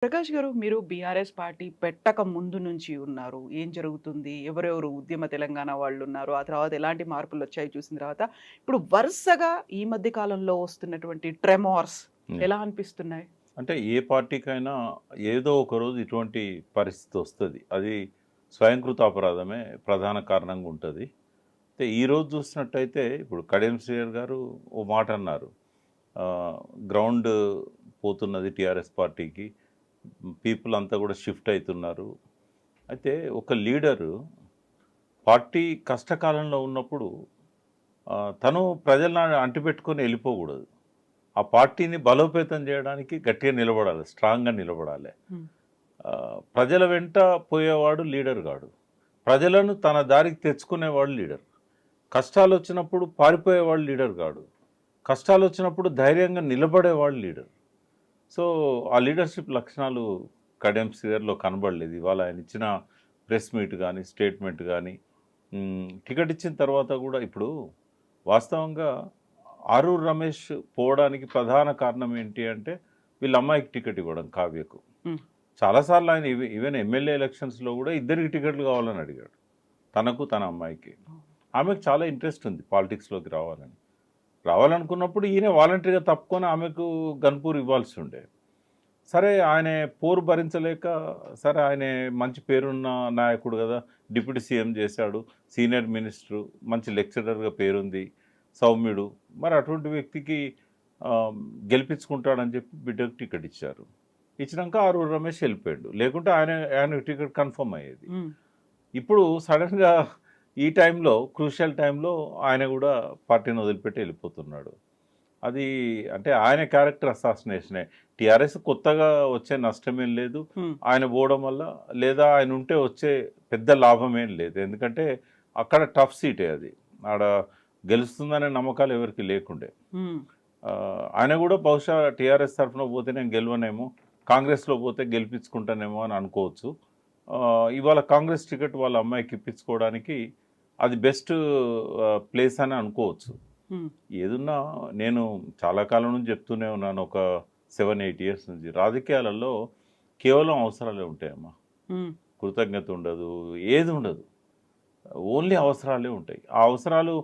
ప్రకాష్ గారు, మీరు BRS party పెట్టక ముందు నుంచి ఉన్నారు. ఏం జరుగుతుంది? ఎవరెవరు ఉద్యమ తెలంగాణ వాళ్ళున్నారు. ఆ తర్వాత ఎలాంటి మార్పులొచ్చాయి చూసిన తర్వాత, ఇప్పుడు వరుసగా ఈ మధ్య కాలంలో వస్తున్నటువంటి ట్రెమోర్స్ యాహ్! ఎలా అనిపిస్తున్నాయి? అంటే ఏ పార్టీకైనా ఏదో ఒక రోజు ఇటువంటి పరిస్థితి వస్తది. అది స్వయంకృత అపరాధమే ప్రధాన కారణంగా ఉంటది. అయితే ఈరోజు చూసినట్టయితే ఇప్పుడు కడియం శ్రీహరి గారు ఓ మాట అన్నారు. గ్రౌండ్ పోతున్నది టీఆర్ఎస్ పార్టీకి. పీపుల్ అంతా కూడా షిఫ్ట్ అయితున్నారు. అయితే ఒక లీడరు పార్టీ కష్టకాలంలో ఉన్నప్పుడు తను ప్రజలను అంటిపెట్టుకొని వెళ్ళిపోకూడదు. ఆ పార్టీని బలోపేతం చేయడానికి గట్టిగా నిలబడాలి, స్ట్రాంగ్గా నిలబడాలి. హ్మ్. ప్రజల వెంట పోయేవాడు లీడర్ కాడు, ప్రజలను తన దారికి తెచ్చుకునేవాడు లీడర్. కష్టాలు వచ్చినప్పుడు పారిపోయేవాడు లీడర్ కాడు, కష్టాలు వచ్చినప్పుడు ధైర్యంగా నిలబడేవాడు లీడర్. సో ఆ లీడర్షిప్ లక్షణాలు కడియం శ్రీహరిలో కనబడలేదు. ఇవాళ ఆయన ఇచ్చిన ప్రెస్ మీట్ కానీ స్టేట్మెంట్ కానీ టికెట్ ఇచ్చిన తర్వాత కూడా ఇప్పుడు వాస్తవంగా ఆరూరు రమేష్ పోవడానికి ప్రధాన కారణం ఏంటి అంటే వీళ్ళ అమ్మాయికి టికెట్ ఇవ్వడం, కావ్యకు. హ్మ్. చాలాసార్లు ఆయన ఈవెన్ ఎమ్మెల్యే ఎలక్షన్స్లో కూడా ఇద్దరికి టికెట్లు కావాలని అడిగాడు, తనకు తన అమ్మాయికి. ఆమెకు చాలా ఇంట్రెస్ట్ ఉంది పాలిటిక్స్లోకి రావాలనుకున్నప్పుడు ఈయన వాలంటరీగా తప్పుకొని ఆమెకు గన్పూర్ ఇవ్వాల్సి ఉండే. సరే ఆయన పోరు భరించలేక, సరే ఆయన మంచి పేరున్న నాయకుడు కదా, డిప్యూటీ సీఎం చేశాడు, సీనియర్ మినిస్టరు, మంచి లెక్చరర్గా పేరుంది, సౌమ్యుడు, మరి అటువంటి వ్యక్తికి గెలిపించుకుంటాడని చెప్పి బిడ్డకు టికెట్ ఇచ్చారు. ఇచ్చినాక ఆరూరు రమేష్ వెళ్ళిపోయాడు, లేకుంటే ఆయన టికెట్ కన్ఫర్మ్ అయ్యేది. ఇప్పుడు సడన్గా ఈ టైంలో, క్రూషియల్ టైంలో ఆయన కూడా పార్టీని వదిలిపెట్టి వెళ్ళిపోతున్నాడు. అది అంటే ఆయన క్యారెక్టర్ అసాసినేషనే. టీఆర్ఎస్ కొత్తగా వచ్చే నష్టమేం లేదు ఆయన పోవడం వల్ల, లేదా ఆయన ఉంటే వచ్చే పెద్ద లాభం ఏం లేదు. ఎందుకంటే అక్కడ టఫ్ సీటే అది, ఆడ గెలుస్తుందనే నమ్మకాలు ఎవరికి లేకుండే. ఆయన కూడా బహుశా టీఆర్ఎస్ తరఫున పోతే నేను గెలవనేమో, కాంగ్రెస్లో పోతే గెలిపించుకుంటానేమో అని అనుకోవచ్చు. ఇవాళ కాంగ్రెస్ టికెట్ వాళ్ళ అమ్మాయికి ఇప్పించుకోవడానికి అది బెస్ట్ ప్లేస్ అని అనుకోవచ్చు. ఏదున్నా నేను చాలా కాలం నుంచి చెప్తూనే ఉన్నాను, ఒక 7-8 ఇయర్స్ నుంచి రాజకీయాలలో కేవలం అవసరాలే ఉంటాయమ్మా. కృతజ్ఞత ఉండదు, ఏది ఉండదు, ఓన్లీ అవసరాలే ఉంటాయి. ఆ అవసరాలు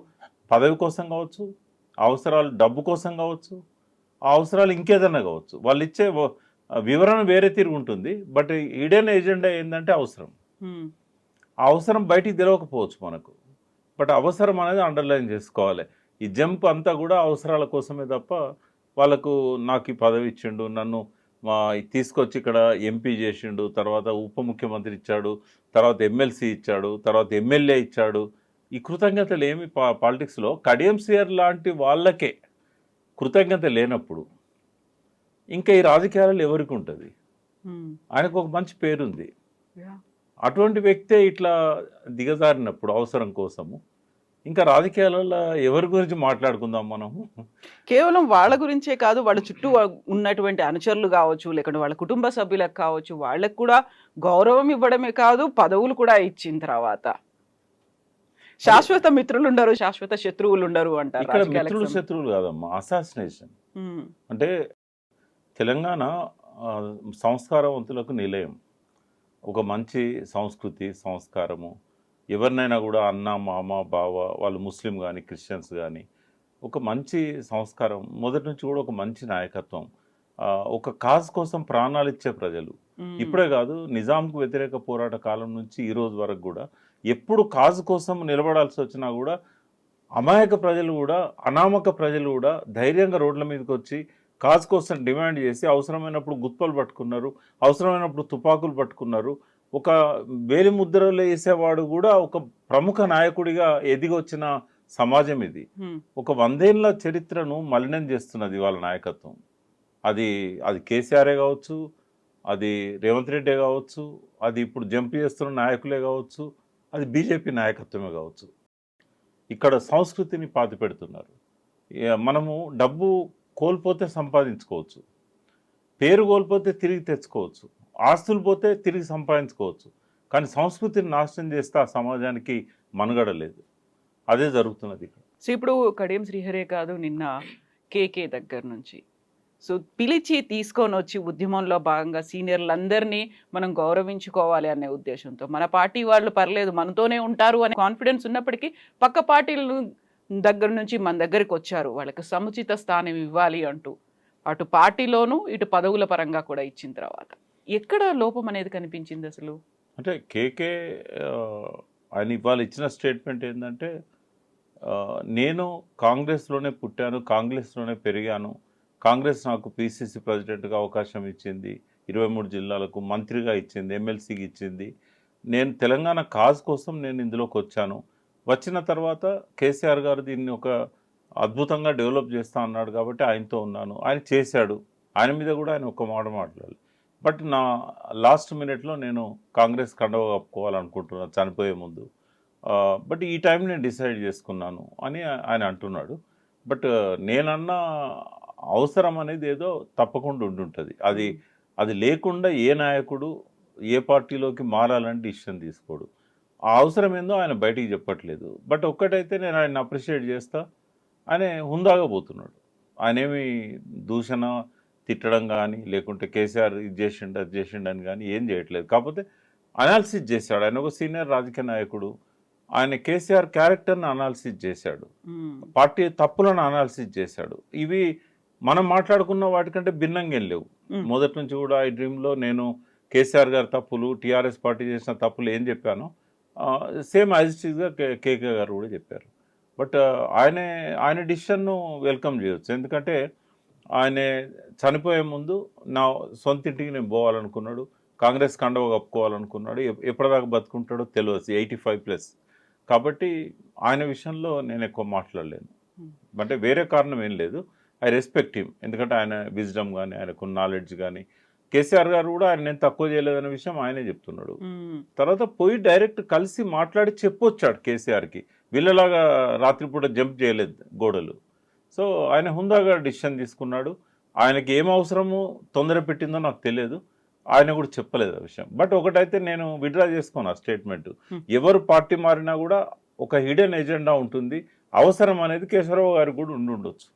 పదవి కోసం కావచ్చు, అవసరాలు డబ్బు కోసం కావచ్చు, ఆ అవసరాలు ఇంకేదన్నా కావచ్చు. వాళ్ళు ఇచ్చే వివరణ వేరే తిరుగుంటుంది, బట్ ఈడెన్ ఎజెండా ఏంటంటే అవసరం. ఆ అవసరం బయటికి తెలవకపోవచ్చు మనకు, బట్ అవసరం అనేది అండర్లైన్ చేసుకోవాలి. ఈ జంప్ అంతా కూడా అవసరాల కోసమే తప్ప వాళ్ళకు నాకు ఈ పదవి ఇచ్చిండు, నన్ను తీసుకొచ్చి ఇక్కడ ఎంపీ చేసిండు, తర్వాత ఉప ముఖ్యమంత్రి ఇచ్చాడు, తర్వాత ఎమ్మెల్సీ ఇచ్చాడు, తర్వాత ఎమ్మెల్యే ఇచ్చాడు, ఈ కృతజ్ఞతలు ఏమి పాలిటిక్స్లో కడియం శ్రీహరి లాంటి వాళ్ళకే కృతజ్ఞత లేనప్పుడు ఇంకా ఈ రాజకీయాలలో ఎవరికి ఉంటుంది? ఆయనకు ఒక మంచి పేరుంది. అటువంటి వ్యక్తే ఇట్లా దిగజారినప్పుడు అవసరం కోసము ఇంకా రాజకీయాలలో ఎవరి గురించి మాట్లాడుకుందాం మనము? కేవలం వాళ్ళ గురించే కాదు, వాళ్ళ చుట్టూ ఉన్నటువంటి అనుచరులు కావచ్చు, లేకుంటే వాళ్ళ కుటుంబ సభ్యులకు కావచ్చు, వాళ్ళకు కూడా గౌరవం ఇవ్వడమే కాదు, పదవులు కూడా ఇచ్చిన తర్వాత శాశ్వత మిత్రులు ఉండరు, శాశ్వత శత్రువులు ఉండరు అంటారు. ఇక్కడ మిత్రులు శత్రువులు కాదమ్మా, అసాసినేషన్. అంటే తెలంగాణ సంస్కారవంతులకు నిలయం, ఒక మంచి సంస్కృతి సంస్కారము, ఎవరినైనా కూడా అన్న మామ బావ, వాళ్ళు ముస్లిం కానీ క్రిస్టియన్స్ కానీ, ఒక మంచి సంస్కారం, మొదటి నుంచి కూడా ఒక మంచి నాయకత్వం, ఒక కాజ్ కోసం ప్రాణాలు ఇచ్చే ప్రజలు. ఇప్పుడే కాదు, నిజాంకు వ్యతిరేక పోరాట కాలం నుంచి ఈ రోజు వరకు కూడా ఎప్పుడు కాజ్ కోసం నిలబడాల్సి వచ్చినా కూడా అమాయక ప్రజలు కూడా, అనామక ప్రజలు కూడా ధైర్యంగా రోడ్ల మీదకి వచ్చి కాజ్ కోసం డిమాండ్ చేసి అవసరమైనప్పుడు గుత్పలు పట్టుకున్నారు, అవసరమైనప్పుడు తుపాకులు పట్టుకున్నారు. ఒక వేలి ముద్రలు వేసేవాడు కూడా ఒక ప్రముఖ నాయకుడిగా ఎదిగొచ్చిన సమాజం ఇది. ఒక 100 ఏళ్ల చరిత్రను మలినం చేస్తున్నది వాళ్ళ నాయకత్వం. అది కేసీఆరే కావచ్చు, అది రేవంత్ రెడ్డే కావచ్చు, అది ఇప్పుడు జంప్ చేస్తున్న నాయకులే కావచ్చు, అది బీజేపీ నాయకత్వమే కావచ్చు. ఇక్కడ సంస్కృతిని పాతి పెడుతున్నారు. మనము డబ్బు కోల్పోతే సంపాదించుకోవచ్చు, పేరు కోల్పోతే తిరిగి తెచ్చుకోవచ్చు, ఆస్తులు పోతే తిరిగి సంపాదించుకోవచ్చు, కానీ సంస్కృతిని నాశనం చేస్తే ఆ సమాజానికి మనుగడ లేదు. అదే జరుగుతున్నది ఇక్కడ. సో ఇప్పుడు కడియం శ్రీహరే కాదు, నిన్న కేకే దగ్గర నుంచి సో పిలిచి తీసుకొని వచ్చి ఉద్యమంలో భాగంగా సీనియర్లందరినీ మనం గౌరవించుకోవాలి అనే ఉద్దేశంతో మన పార్టీ వాళ్ళు పర్లేదు మనతోనే ఉంటారు అనే కాన్ఫిడెన్స్ ఉన్నప్పటికీ పక్క పార్టీల దగ్గర నుంచి మన దగ్గరికి వచ్చారు, వాళ్ళకి సముచిత స్థానం ఇవ్వాలి అంటూ అటు పార్టీలోనూ ఇటు పదవుల పరంగా కూడా ఇచ్చిన తర్వాత ఎక్కడ లోపం అనేది కనిపించింది అసలు? అంటే కేకే ఆయన ఇవాళ ఇచ్చిన స్టేట్మెంట్ ఏంటంటే నేను కాంగ్రెస్లోనే పుట్టాను, కాంగ్రెస్లోనే పెరిగాను, కాంగ్రెస్ నాకు పిసిసి ప్రెసిడెంట్గా అవకాశం ఇచ్చింది, 23 జిల్లాలకు మంత్రిగా ఇచ్చింది, ఎమ్మెల్సీకి ఇచ్చింది, నేను తెలంగాణ కాజ్ కోసం నేను ఇందులోకి వచ్చాను, వచ్చిన తర్వాత కేసీఆర్ గారు దీన్ని ఒక అద్భుతంగా డెవలప్ చేస్తా అన్నాడు కాబట్టి ఆయనతో ఉన్నాను, ఆయన చేశాడు, ఆయన మీద కూడా ఆయన ఒక మాట మాట్లాడాలి. బట్ నా లాస్ట్ మినిట్లో నేను కాంగ్రెస్ కండవ కప్పుకోవాలనుకుంటున్నాను చనిపోయే ముందు, బట్ ఈ టైం నేను డిసైడ్ చేసుకున్నాను అని ఆయన అంటున్నాడు. బట్ నేనన్న అవసరం అనేది ఏదో తప్పకుండా ఉండుంటుంది. అది లేకుండా ఏ నాయకుడు ఏ పార్టీలోకి మారాలని డిసిషన్ తీసుకోడు. ఆ అవసరం ఏందో ఆయన బయటికి చెప్పట్లేదు. బట్ ఒక్కటైతే నేను ఆయన అప్రిషియేట్ చేస్తా, ఆయన హుందాగా పోతున్నాడు. ఆయన ఏమి దూషణ తిట్టడం కానీ లేకుంటే కేసీఆర్ ఇది చేసిండు అది చేసిండు అని కానీ ఏం చేయట్లేదు. కాకపోతే అనాలిసిస్ చేశాడు. ఆయన ఒక సీనియర్ రాజకీయ నాయకుడు, ఆయన కేసీఆర్ క్యారెక్టర్ని అనాలిసిస్ చేశాడు, పార్టీ తప్పులను అనాలిసిస్ చేశాడు. ఇవి మనం మాట్లాడుకున్న వాటికంటే భిన్నంగా ఏం లేవు. మొదటి నుంచి కూడా ఈ డ్రీమ్లో నేను కేసీఆర్ గారి తప్పులు, టీఆర్ఎస్ పార్టీ చేసిన తప్పులు ఏం చెప్పానో సేమ్ యాజ్ ఇట్ ఈస్గా కేకే గారు కూడా చెప్పారు. బట్ ఆయన డిసిషన్ను వెల్కమ్ చేయొచ్చు. ఎందుకంటే ఆయన చనిపోయే ముందు నా సొంత ఇంటికి నేను పోవాలనుకున్నాడు, కాంగ్రెస్ కండవ కప్పుకోవాలనుకున్నాడు. ఎప్పటిదాకా బతుకుంటాడో తెలియదు, 85+. కాబట్టి ఆయన విషయంలో నేను ఎక్కువ మాట్లాడలేను. అంటే వేరే కారణం ఏం లేదు. I respect him. ఎందుకంటే ఆయన విజ్డమ్ కానీ ఆయనకు నాలెడ్జ్ కానీ, కేసీఆర్ గారు కూడా ఆయన నేను తక్కువ చేయలేదనే విషయం ఆయనే చెప్తున్నాడు. తర్వాత పోయి డైరెక్ట్ కలిసి మాట్లాడి చెప్పొచ్చాడు కేసీఆర్కి. వీళ్ళలాగా రాత్రిపూట జంప్ చేయలేదు గోడలు. సో ఆయన హుందాగా డిసిషన్ తీసుకున్నాడు. ఆయనకి ఏం అవసరమో తొందర పెట్టిందో నాకు తెలియదు, ఆయన కూడా చెప్పలేదు ఆ విషయం. బట్ ఒకటైతే నేను విడ్రా చేసుకోను ఆ స్టేట్మెంట్. ఎవరు పార్టీ మారినా కూడా ఒక హిడెన్ ఎజెండా ఉంటుంది, అవసరం అనేది కేశవరావు గారికి కూడా ఉండి ఉండొచ్చు.